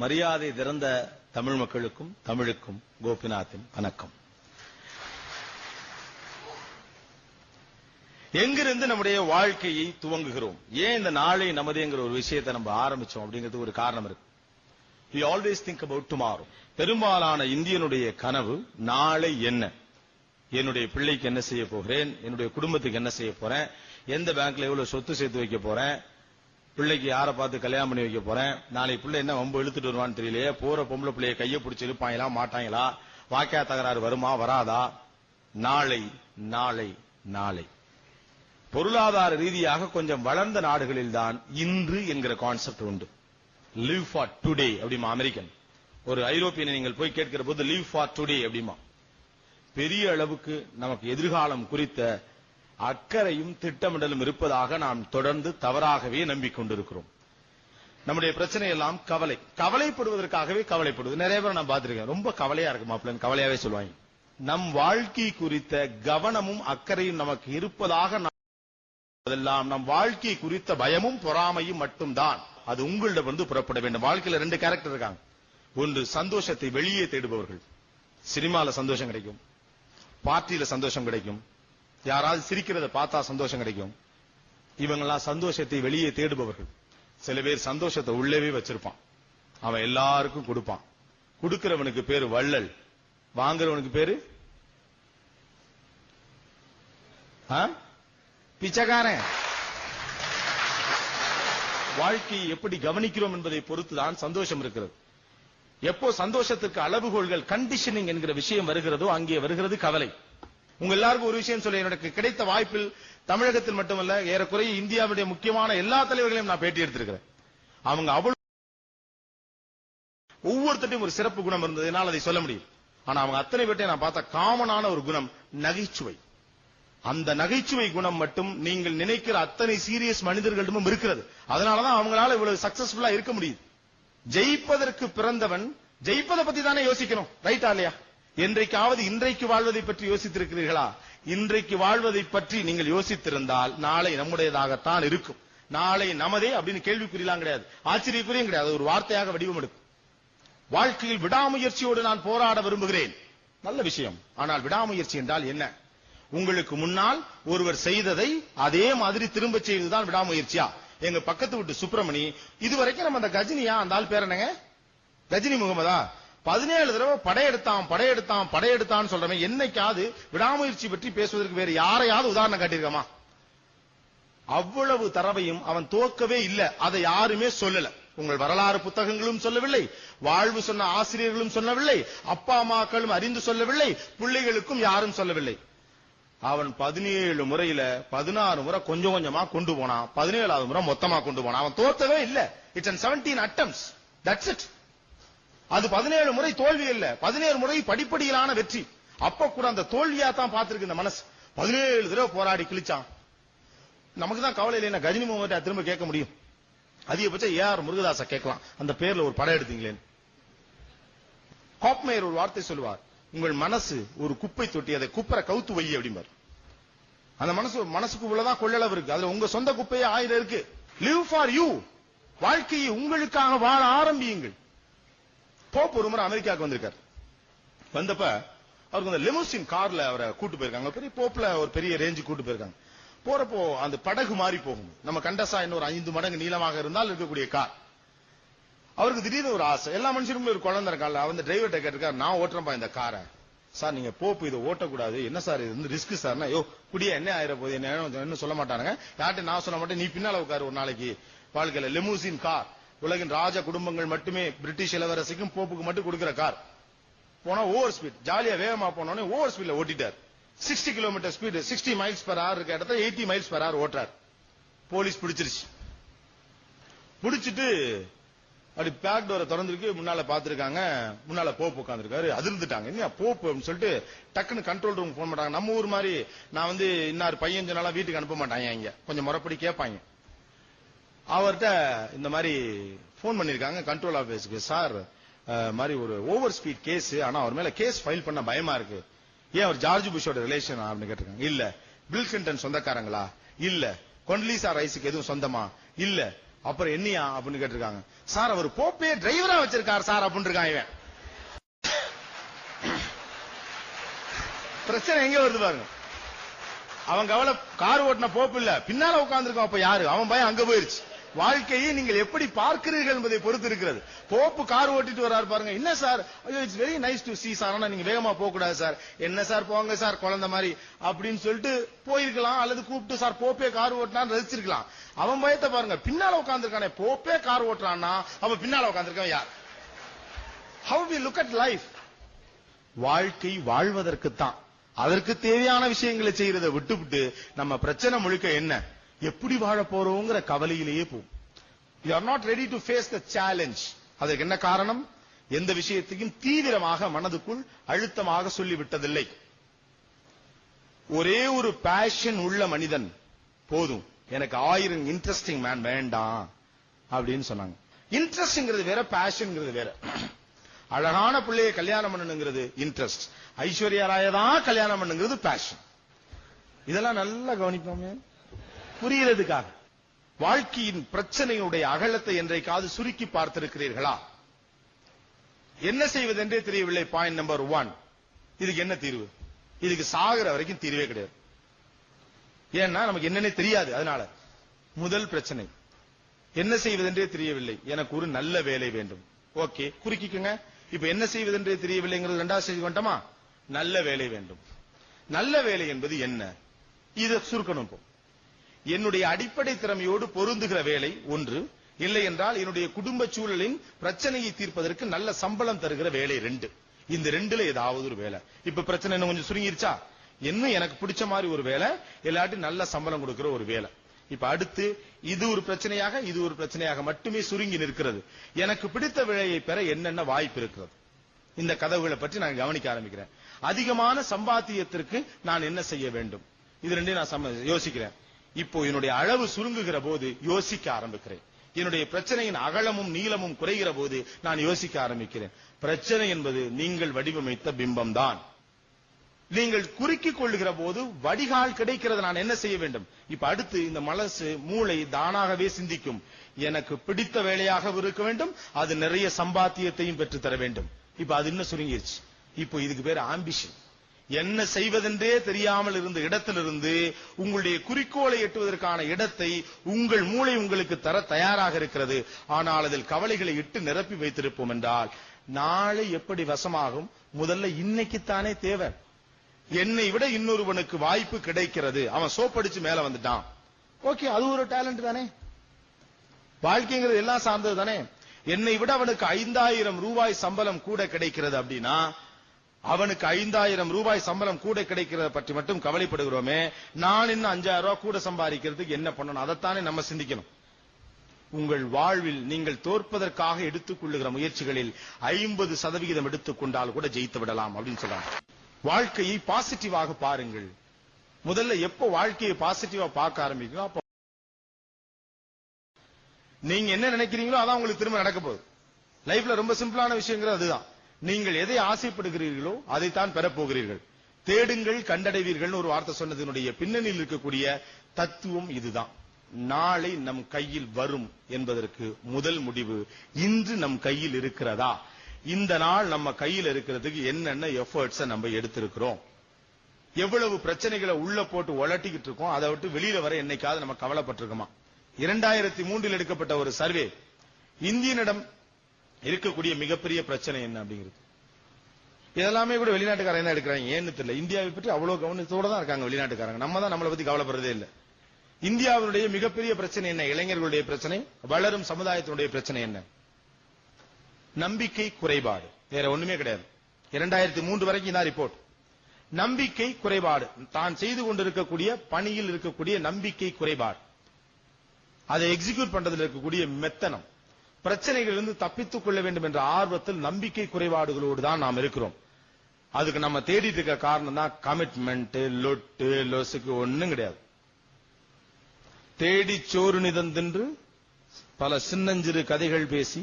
மரியாதை திறந்த தமிழ் மக்களுக்கும் தமிழுக்கும் கோபிநாத்தின் வணக்கம். எங்கிருந்து நம்முடைய வாழ்க்கையை துவங்குகிறோம், ஏன் இந்த நாளை நமதுங்கிற ஒரு விஷயத்தை நம்ம ஆரம்பிச்சோம் அப்படிங்கிறது ஒரு காரணம் இருக்கு. We always think about tomorrow. பெரும்பாலான இந்தியனுடைய கனவு நாளை என்ன, என்னுடைய பிள்ளைக்கு என்ன செய்ய போகிறேன், என்னுடைய குடும்பத்துக்கு என்ன செய்ய போறேன், எந்த பேங்க்ல எவ்வளவு சொத்து சேர்த்து வைக்க போறேன், பிள்ளைக்கு யாரை பார்த்து கல்யாணம் பண்ணி வைக்க போறேன், நாளைக்கு பிள்ளை என்ன வம்பு இழுத்துட்டு வருவான்னு தெரியலையே, போற பொம்பளை பிள்ளைய கையை பிடிச்சி இழுப்பாங்களா மாட்டாங்களா, வாக்கியா தகராறு வருமா வராதா, நாளை நாளை நாளை. பொருளாதார ரீதியாக கொஞ்சம் வளர்ந்த நாடுகளில் தான் இன்று என்கிற கான்செப்ட் உண்டு. லிவ் ஃபார் டுடே அப்படிமா அமெரிக்கன். ஒரு ஐரோப்பியனை நீங்கள் போய் கேட்கிற போது லிவ் ஃபார் டுடே அப்படிமா. பெரிய அளவுக்கு நமக்கு எதிர்காலம் குறித்த அக்கறையும் திட்டமிடலும் இருப்பதாக நாம் தொடர்ந்து தவறாகவே நம்பிக்கொண்டிருக்கிறோம். நம்முடைய பிரச்சனை எல்லாம் கவலை, கவலைப்படுவதற்காகவே கவலைப்படுவது. நிறைய பேர் நான் பார்த்திருக்கேன், ரொம்ப கவலையா இருக்கு மாப்பிள்ளை, கவலையாவே சொல்லுவாங்க. நம் வாழ்க்கை குறித்த கவனமும் அக்கறையும் நமக்கு இருப்பதாக அதெல்லாம் நம் வாழ்க்கை குறித்த பயமும் பொறாமையும் மட்டும்தான். அது உங்களிடம் வந்து புறப்பட வேண்டும். வாழ்க்கையில ரெண்டு கேரக்டர் இருக்காங்க. ஒன்று சந்தோஷத்தை வெளியே தேடுபவர்கள். சினிமால சந்தோஷம் கிடைக்கும், பார்ட்டியில சந்தோஷம் கிடைக்கும், யாராவது சிரிக்கிறத பார்த்தா சந்தோஷம் கிடைக்கும். இவங்கெல்லாம் சந்தோஷத்தை வெளியே தேடுபவர்கள். சில பேர் சந்தோஷத்தை உள்ளவே வச்சிருப்பான், அவன் எல்லாருக்கும் கொடுப்பான். கொடுக்கிறவனுக்கு பேரு வள்ளல், வாங்குறவனுக்கு பேரு பிச்சைக்காரன். வாழ்க்கையை எப்படி கவனிக்கிறோம் என்பதை பொறுத்துதான் சந்தோஷம் இருக்கிறது. எப்போ சந்தோஷத்துக்கு அளவுகோல்கள் கண்டிஷனிங் என்கிற விஷயம் வருகிறதோ அங்கே வருகிறது கவலை. உங்க எல்லாருக்கும் ஒரு விஷயம் சொல்ல, எனக்கு கிடைத்த வாய்ப்பில் தமிழகத்தில் மட்டுமல்ல, ஏறக்குறைய இந்தியாவுடைய முக்கியமான எல்லா தலைவர்களையும் நான் பேட்டி எடுத்திருக்கிறேன். அவங்க அவ்வளவு ஒவ்வொருத்தையும் ஒரு சிறப்பு குணம் இருந்தது, என்னால் அதை சொல்ல முடியும். ஆனா அவங்க அத்தனை பேர்ட்டையும் நான் பார்த்த காமனான ஒரு குணம் நகைச்சுவை. அந்த நகைச்சுவை குணம் மட்டும் நீங்கள் நினைக்கிற அத்தனை சீரியஸ் மனிதர்களிடமும் இருக்கிறது. அதனாலதான் அவங்களால இவ்வளவு சக்சஸ்ஃபுல்லா இருக்க முடியுது. ஜெயிப்பதற்கு பிறந்தவன் ஜெயிப்பதை பத்தி தானே யோசிக்கணும், ரைட்டா இல்லையா? என்றைக்காவது இன்றைக்கு வாழ்வதை பற்றி யோசித்திருக்கிறீர்களா? இன்றைக்கு வாழ்வதை பற்றி நீங்கள் யோசித்திருந்தால் நாளை நம்முடையதாகத்தான் இருக்கும். நாளை நமதே அப்படின்னு கேள்விக்குறியெல்லாம் கிடையாது, ஆச்சரியக்குறியும் கிடையாது, ஒரு வார்த்தையாக வடிவம் எடுக்கும். வாழ்க்கையில் விடாமுயற்சியோடு நான் போராட விரும்புகிறேன், நல்ல விஷயம். ஆனால் விடாமுயற்சி என்றால் என்ன? உங்களுக்கு முன்னால் ஒருவர் செய்ததை அதே மாதிரி திரும்ப செய்வதுதான் விடாமுயற்சியா? எங்க பக்கத்து வீட்டு சுப்பிரமணி இதுவரைக்கும் நம்ம அந்த கஜினியா, அந்த ஆள் பேர் என்னங்க, கஜினி முகமதா, 17 தடவை படையெடுத்தான் சொல்றவன் என்னைக்காவது விடாமுயற்சி பற்றி பேசுவதற்கு வேற யாரையாவது உதாரணம் காட்டியிருக்கமா? அவ்வளவு தரவையும் அவன் தோக்கவே இல்லை, அதை யாருமே சொல்லல. உங்கள் வரலாறு புத்தகங்களும் சொல்லவில்லை, வாழ்வு சொன்ன ஆசிரியர்களும் சொல்லவில்லை, அப்பா அம்மாக்களும் அறிந்து சொல்லவில்லை, பிள்ளைகளுக்கும் யாரும் சொல்லவில்லை. அவன் 17 முறையில 16 முறை கொஞ்சம் கொஞ்சமா கொண்டு போனான், 17வது முறை மொத்தமா கொண்டு போனான். அவன் தோத்தவே இல்ல. It's an 17 attempts, that's it. அது 17 முறை தோல்வி இல்ல, 17 முறை படிப்படியிலான வெற்றி. அப்ப கூட அந்த தோல்வியா தான் பார்த்திருக்கு இந்த மனசு. 17 தடவை போராடி கிழிச்சான். நமக்கு தான் கவலை இல்லைன்னா கஜினி முகமது திரும்ப கேட்க முடியும். அதிகபட்சம் ஏஆர் முருகதாச கேட்கலாம், அந்த பேர்ல ஒரு படம் எடுத்தீங்களேன்னு. ஹாப்மேயர் ஒரு வார்த்தை சொல்லுவார், உங்கள் மனசு ஒரு குப்பை தொட்டி, அதை குப்பரை கவுத்து வை அப்படிம்பார். அந்த மனசுக்கு உள்ளதான் கொள்ளளவு இருக்கு, அதுல உங்க சொந்த குப்பையே 1000 இருக்கு. லிவ் ஃபார் யூ, வாழ்க்கையை உங்களுக்காக வாழ ஆரம்பியுங்கள். போப் ஒரு முறை அமெரிக்காவுக்கு வந்திருக்காரு. வந்தப்ப அவருக்கு அந்த லெமுசின் கார்ல அவரை கூட்டு போயிருக்காங்க. பெரிய போப்ல ஒரு பெரிய ரேஞ்சு கூட்டு போயிருக்காங்க. போறப்போ அந்த படகு மாறி போகும், நம்ம கண்டசா இன்னொரு 5 மடங்கு நீளமாக இருந்தால் இருக்கக்கூடிய கார். அவருக்கு திடீர்னு ஒரு ஆசை, எல்லா மனுஷனுக்கும் ஒரு குழந்தை இருக்கால, அவன் டிரைவர்கிட்ட கேட்டிருக்காரு, நான் ஓட்டுறப்பா இந்த காரை. சார் நீங்க போப்பு இதை ஓட்டக்கூடாது, என்ன சார் இது வந்து ரிஸ்க் சார். யோ குடியா என்ன ஆயிர போகுது, என்ன சொல்ல மாட்டானுங்க, யார்கிட்ட நான் சொல்ல மாட்டேன், நீ பின்னால உட்காரு ஒரு நாளைக்கு. வாழ்க்கையில லெமுசின் கார், உலகின் ராஜ குடும்பங்கள் மட்டுமே பிரிட்டிஷ் இளவரசிக்கும் போப்புக்கு மட்டும் கொடுக்கிற கார். போனா ஓவர் ஸ்பீட், ஜாலியா வேகமா போனோடனே ஓவர் ஸ்பீட்ல ஓட்டிட்டார். 60 kilometre speed, 60 miles per hour இருக்க இடத்துல 80 மைல்ஸ் பெர் ஹவர் ஓட்டுறார். போலீஸ் பிடிச்சிருச்சு. பிடிச்சிட்டு அப்படி பேக் டோரை திறந்துருக்கு, முன்னால பாத்துருக்காங்க, முன்னால போப் உட்காந்துருக்காரு. அதிர்ந்துட்டாங்க, என்ன போப் அப்படின்னு சொல்லிட்டு டக்குன்னு கண்ட்ரோல் ரூம் போன் பண்றாங்க. நம்ம ஊர் மாதிரி நான் வந்து இன்னார் பையன் சொன்னாலும் வீட்டுக்கு அனுப்ப மாட்டாங்க, இங்க கொஞ்சம் முறைப்படி கேட்பாங்க. அவர்கிட்ட இந்த மாதிரி போன் பண்ணிருக்காங்க கண்ட்ரோல் ஆபீஸ்க்கு, சார் மாதிரி ஒரு ஓவர் ஸ்பீட் கேஸ், ஆனா அவர் மேல கேஸ் ஃபைல் பண்ண பயமா இருக்கு. ஏன் அவர் ஜார்ஜ் புஷோட ரிலேஷன் அப்படின்னு கேட்டிருக்காங்க. இல்ல. பில் கிளின்டன் சொந்தக்காரங்களா? இல்ல. கொண்டலீசா ரைஸுக்கு எதுவும் சொந்தமா? இல்ல. அப்புறம் என்னையா அப்படின்னு கேட்டிருக்காங்க. சார் அவர் போப்பே டிரைவரா வச்சிருக்கார் சார் அப்படின்னு இருக்கான் இவன். பிரச்சனை எங்க வருது பாருங்க. அவன் கவலை கார் ஓட்டின போப்பு இல்ல, பின்னால உட்கார்ந்துருக்கான். அப்ப யாரு? அவன் பயம் அங்க போயிருச்சு. வாழ்க்கையை நீங்கள் எப்படி பார்க்கிறீர்கள் என்பதை பொறுத்து இருக்கிறது. போப்பு கார் ஓட்டிட்டு வராரு பாருங்க. என்ன sir, it's very nice to see sir, ஆனா நீங்க வேகமா போக கூடாது சார். என்ன சார் போங்க சார் குழந்தை மாதிரி அப்படின்னு சொல்லிட்டு போயிருக்கலாம். அல்லது கூப்பிட்டு சார் போப்பே கார் ஓட்டினான்னு ரசிச்சிருக்கலாம். அவன் பயத்தை பாருங்க. பின்னால உட்கார்ந்துருக்கானே, போப்பே கார் ஓட்டுறான்னா அவன் பின்னால உட்கார்ந்துருக்கான் யார்? How we look at life. வாழ்க்கை வாழ்வதற்குத்தான். அதற்கு தேவையான விஷயங்களை செய்யறதை விட்டுவிட்டு நம்ம பிரச்சனை முழுக்க என்ன, எப்படி வாழ போறோங்கிற கவலையிலேயே போகும். You are not ready to face the challenge. அதற்கு என்ன காரணம்? எந்த விஷயத்தையும் தீவிரமாக மனதுக்குள் அழுத்தமாக சொல்லிவிட்டதில்லை. ஒரே ஒரு பேஷன் உள்ள மனிதன் போதும், எனக்கு 1000 இன்ட்ரெஸ்டிங் மேன் வேண்டாம் அப்படின்னு சொன்னாங்க. இன்ட்ரெஸ்ட்ங்கிறது வேற, பேஷன்ங்கிறது வேற. அழகான பிள்ளையை கல்யாணம் பண்ணணுங்கிறது இன்ட்ரெஸ்ட், ஐஸ்வர்யா ராய தான் கல்யாணம் பண்ணுங்கிறது பேஷன். இதெல்லாம் நல்லா கவனிப்போமே புரியறதுக்காக. வாழ்க்கையின் பிரச்சனையுடைய அகலத்தை என்றைக்காவது சுருக்கி பார்த்திருக்கிறீர்களா? என்ன செய்வதென்றே தெரியவில்லை. Point number 1. இதுக்கு என்ன தீர்வு? இதுக்கு சாகிற வரைக்கும் தீர்வே கிடையாது. ஏன்னா நமக்கு என்னன்னே தெரியாது. அதனால முதல் பிரச்சனை என்ன செய்வதென்றே தெரியவில்லை. எனக்கு ஒரு நல்ல வேலை வேண்டும். ஓகே, குறிக்கிக்கங்க. இப்ப என்ன செய்வதென்றே தெரியவில்லைங்கிறது இரண்டாவது ஸ்டேஜ் வந்துட்டோமா? நல்ல வேலை வேண்டும். நல்ல வேலை என்பது என்ன? இதை சுருக்கணும். என்னுடைய அடிப்படை திறமையோடு பொருந்துகிற வேலை ஒன்று, இல்லை என்றால் என்னுடைய குடும்ப சூழலின் பிரச்சனையை தீர்ப்பதற்கு நல்ல சம்பளம் தருகிற வேலை 2. இந்த 2ல ஏதாவது ஒரு வேலை. இப்ப பிரச்சனை இன்னும் கொஞ்சம் சுருங்கிருச்சா? இன்னும் எனக்கு பிடிச்ச மாதிரி ஒரு வேலை, எல்லாட்டி நல்ல சம்பளம் கொடுக்கிற ஒரு வேலை. இப்ப அடுத்து இது ஒரு பிரச்சனையாக, இது ஒரு பிரச்சனையாக மட்டுமே சுருங்கி நிற்கிறது. எனக்கு பிடித்த வேலையை பெற என்னென்ன வாய்ப்பு இருக்கிறது? இந்த கதவுகளை பற்றி நான் கவனிக்க ஆரம்பிக்கிறேன். அதிகமான சம்பாத்தியத்திற்கு நான் என்ன செய்ய வேண்டும்? இது 2 நான் யோசிக்கிறேன். இப்போ என்னுடைய அளவு சுருங்குகிற போது யோசிக்க ஆரம்பிக்கிறேன். என்னுடைய பிரச்சனையின் அகலமும் நீளமும் குறைகிற போது நான் யோசிக்க ஆரம்பிக்கிறேன். பிரச்சனை என்பது நீங்கள் வடிவமைத்த பிம்பம் தான். நீங்கள் குறுக்கிக் கொள்ளுகிற போது வடிகால் கிடைக்கிறது. நான் என்ன செய்ய வேண்டும்? இப்ப அடுத்து இந்த மனசு மூளை தானாகவே சிந்திக்கும். எனக்கு பிடித்த வேலையாக இருக்க வேண்டும், அது நிறைய சம்பாத்தியத்தையும் பெற்று தர வேண்டும். இப்ப அது இன்னும் சுருங்கிருச்சு. இப்போ இதுக்கு பேர் ஆம்பிஷன். என்ன செய்வதென்றே தெரியாமல் இருந்த இடத்திலிருந்து உங்களுடைய குறிக்கோளை எட்டுவதற்கான இடத்தை உங்கள் மூளை உங்களுக்கு தர தயாராக இருக்கிறது. ஆனால் அதில் கவலைகளை இட்டு நிரப்பி வைத்திருப்போம் என்றால் நாளை எப்படி வசமாகும்? முதல்ல இன்னைக்குத்தானே தேவை. என்னை விட இன்னொருவனுக்கு வாய்ப்பு கிடைக்கிறது, அவன் சோப்படிச்சு மேல வந்துட்டான். ஓகே, அது ஒரு டேலண்ட் தானே. வாழ்க்கைங்கிறது எல்லாம் சார்ந்தது தானே. என்னை விட அவனுக்கு 5000 ரூபாய் சம்பளம் கூட கிடைக்கிறது அப்படின்னா, அவனுக்கு 5000 ரூபாய் சம்பளம் கூட கிடைக்கிறத பற்றி மட்டும் கவலைப்படுகிறோமே, நான் இன்னும் 5000 ரூபாய் கூட சம்பாதிக்கிறதுக்கு என்ன பண்ணணும்? அதைத்தானே நம்ம சிந்திக்கணும். உங்கள் வாழ்வில் நீங்கள் தோற்பதற்காக எடுத்துக்கொள்ளுகிற முயற்சிகளில் 50% எடுத்துக்கொண்டால் கூட ஜெயித்து விடலாம் அப்படின்னு சொல்றாங்க. வாழ்க்கையை பாசிட்டிவாக பாருங்கள். முதல்ல எப்போ வாழ்க்கையை பாசிட்டிவா பார்க்க ஆரம்பிக்கணும், அப்போ நீங்க என்ன நினைக்கிறீங்களோ அதான் உங்களுக்கு திரும்ப நடக்க போகுது. லைஃப்ல ரொம்ப சிம்பிளான விஷயங்கிறது அதுதான். நீங்கள் எதை ஆசைப்படுகிறீர்களோ அதைத்தான் பெறப்போகிறீர்கள். தேடுங்கள் கண்டடைவீர்கள் ஒரு வார்த்தை சொன்னதனுடைய பின்னணியில் இருக்கக்கூடிய தத்துவம் இதுதான். நாளை நம் கையில் வரும் என்பதற்கு முதல் முடிவு இன்று நம் கையில் இருக்கிறதா? இந்த நாள் நம்ம கையில் இருக்கிறதுக்கு என்னென்ன எஃபர்ட்ஸ் நம்ம எடுத்திருக்கிறோம்? எவ்வளவு பிரச்சனைகளை உள்ள போட்டு உலட்டிக்கிட்டு இருக்கோம், அதை விட்டு வெளியில வர என்னைக்காவது நம்ம கவலைப்பட்டிருக்கோமா? 2003 எடுக்கப்பட்ட ஒரு சர்வே, இந்தியனிடம் இருக்கக்கூடிய மிகப்பெரிய பிரச்சனை என்ன அப்படிங்கிறது. இதெல்லாமே கூட வெளிநாட்டுக்காரங்க தான் எடுக்கிறாங்க. ஏன்னு தெரியல. இந்தியாவை பற்றி அவ்வளவு கவனத்தோட தான் இருக்காங்க வெளிநாட்டுக்காரங்க. நம்ம தான் நம்மளை பத்தி கவலைப்படுறதே இல்லை. இந்தியாவினுடைய மிகப்பெரிய பிரச்சனை என்ன? இளைஞர்களுடைய பிரச்சனை, வளரும் சமுதாயத்தினுடைய பிரச்சனை என்ன? நம்பிக்கை குறைபாடு, வேற ஒண்ணுமே கிடையாது. 2003 வரைக்கும் தான் ரிப்போர்ட். நம்பிக்கை குறைபாடு, தான் செய்து கொண்டிருக்கக்கூடிய பணியில் இருக்கக்கூடிய நம்பிக்கை குறைபாடு, அதை எக்ஸிக்யூட் பண்றதுல இருக்கக்கூடிய மெத்தனம், பிரச்சனைகளிலிருந்து தப்பித்துக் கொள்ள வேண்டும் என்ற ஆர்வத்தில் நம்பிக்கை குறைபாடுகளோடு தான் நாம் இருக்கிறோம். அதுக்கு நம்ம தேடிட்டு இருக்க காரணம் தான் கமிட்மெண்ட், லொட்டு லொசுக்கு ஒண்ணும் கிடையாது. தேடி சோறு நிதந்தின்று பல சின்னஞ்சிறு கதைகள் பேசி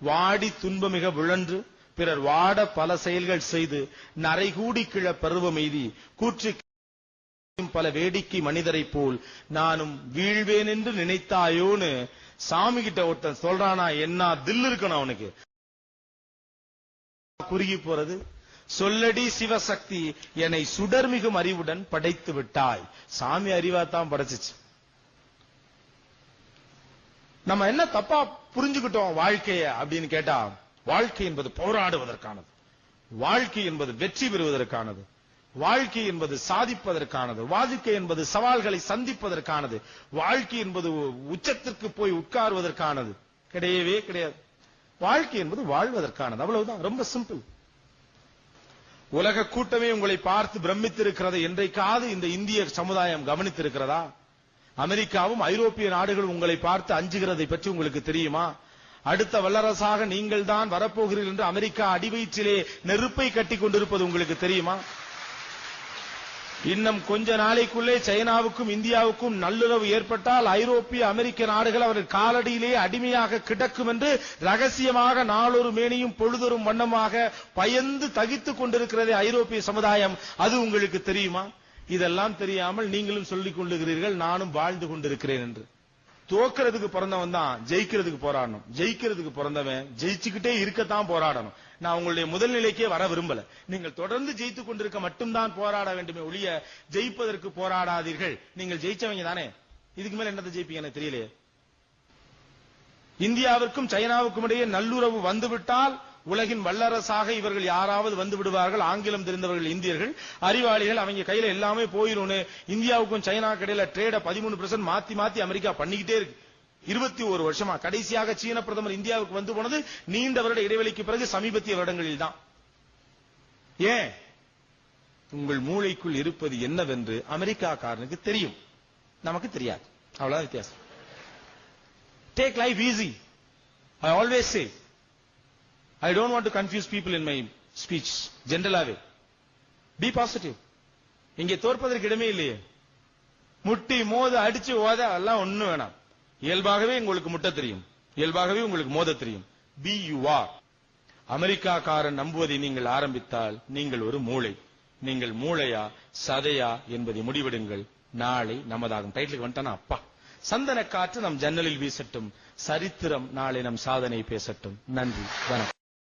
வாடி துன்பமிக விழன்று பிறர் வாட பல செயல்கள் செய்து நரைகூடி கிழ பருவம் எய்தி கூற்று பல வேடிக்கை மனிதரை போல் நானும் வீழ்வேன் என்று நினைத்தாயோன்னு சாமி கிட்ட ஒருத்தன் சொல்றானா என்ன தில் இருக்கணும் அவனுக்கு. குறுகி போறது. சொல்லடி சிவசக்தி என்னை சுடர்மிகும் அறிவுடன் படைத்து விட்டாய். சாமி அறிவாத்தான் படைச்சிச்சு. நம்ம என்ன தப்பா புரிஞ்சுக்கிட்டோம் வாழ்க்கைய அப்படின்னு கேட்டா, வாழ்க்கை என்பது போராடுவதற்கானது, வாழ்க்கை என்பது வெற்றி பெறுவதற்கானது, வாழ்க்கை என்பது சாதிப்பதற்கானது, வாழ்க்கை என்பது சவால்களை சந்திப்பதற்கானது, வாழ்க்கை என்பது உச்சத்திற்கு போய் உட்கார்வதற்கானது கிடையவே கிடையாது. வாழ்க்கை என்பது வாழ்வதற்கானது, அவ்வளவுதான். ரொம்ப சிம்பிள். உலக கூட்டமே உங்களை பார்த்து பிரமித்திருக்கிறது என்றைக்காவது இந்த இந்திய சமுதாயம் கவனித்திருக்கிறதா? அமெரிக்காவும் ஐரோப்பிய நாடுகளும் உங்களை பார்த்து அஞ்சுகிறதை பற்றி உங்களுக்கு தெரியுமா? அடுத்த வல்லரசாக நீங்கள் தான் வரப்போகிறீர்கள் என்று அமெரிக்கா அடிவயிற்றிலே நெருப்பை கட்டி கொண்டிருப்பது உங்களுக்கு தெரியுமா? இன்னும் கொஞ்ச நாளைக்குள்ளே சைனாவுக்கும் இந்தியாவுக்கும் நல்லுறவு ஏற்பட்டால் ஐரோப்பிய அமெரிக்க நாடுகள் அவர்கள் காலடியிலே அடிமையாக கிடக்கும் என்று ரகசியமாக நாளொரு மேனியும் பொழுதொரும் வண்ணமாக பயந்து தகித்துக் கொண்டிருக்கிறதே ஐரோப்பிய சமுதாயம், அது உங்களுக்கு தெரியுமா? இதெல்லாம் தெரியாமல் நீங்களும் சொல்லிக் கொண்டிருக்கிறீர்கள் நானும் வாழ்ந்து கொண்டிருக்கிறேன் என்று. தோக்கிறதுக்கு பிறந்தவன் தான் ஜெயிக்கிறதுக்கு போராடணும். ஜெயிக்கிறதுக்கு பிறந்தவன் ஜெயிச்சுக்கிட்டே இருக்கத்தான் போராடணும். நான் உங்களுடைய முதல் நிலைக்கே வர விரும்பல. நீங்கள் தொடர்ந்து ஜெயித்துக் கொண்டிருக்க மட்டும்தான் போராட வேண்டுமே ஒழிய ஜெயிப்பதற்கு போராடாதீர்கள். நீங்கள் ஜெயிச்சவங்க தானே, இதுக்கு மேல என்னத்தை ஜெயிப்பீங்க எனக்கு தெரியலையே. இந்தியாவிற்கும் சைனாவுக்கும் இடையே நல்லுறவு வந்துவிட்டால் உலகின் வல்லரசாக இவர்கள் யாராவது வந்து விடுவார்கள். ஆங்கிலம் தெரிந்தவர்கள் இந்தியர்கள் அறிவாளிகள், அவங்க கையில எல்லாமே போயிரும். இந்தியாவுக்கும் சைனா இடையில ட்ரேட 13% மாத்தி மாத்தி அமெரிக்கா பண்ணிக்கிட்டே இருக்கு 21 வருஷமா. கடைசியாக சீன பிரதமர் இந்தியாவுக்கு வந்து போனது நீண்ட வருட இடைவெளிக்கு பிறகு சமீபத்திய வருடங்களில் தான். ஏன்? உங்கள் மூளைக்குள் இருப்பது என்னவென்று அமெரிக்காக்காரனுக்கு தெரியும், நமக்கு தெரியாது. அவ்வளவுதான் வித்தியாசம். Take life easy. I always say, I don't want to confuse people in my speech. Generally, be positive. இங்கே தோற்பதற்கு இடமே இல்லையே. முட்டி மோத அடிச்சு ஓத எல்லாம் ஒண்ணு வேணாம். இயல்பாகவே உங்களுக்கு முட்ட தெரியும், இயல்பாகவே உங்களுக்கு மோத தெரியும். Be you are. அமெரிக்காக்காரன் நம்புவதை நீங்கள் ஆரம்பித்தால் நீங்கள் ஒரு மூளை. நீங்கள் மூளையா சதையா என்பதை முடிவெடுங்கள். நாளை நமதாகும். டைட்டிலுக்கு வந்துட்டானா அப்பா. சந்தன காற்று நம் ஜன்னலில் வீசட்டும், சரித்திரம் நாளை நம் சாதனை பேசட்டும். நன்றி, வணக்கம்.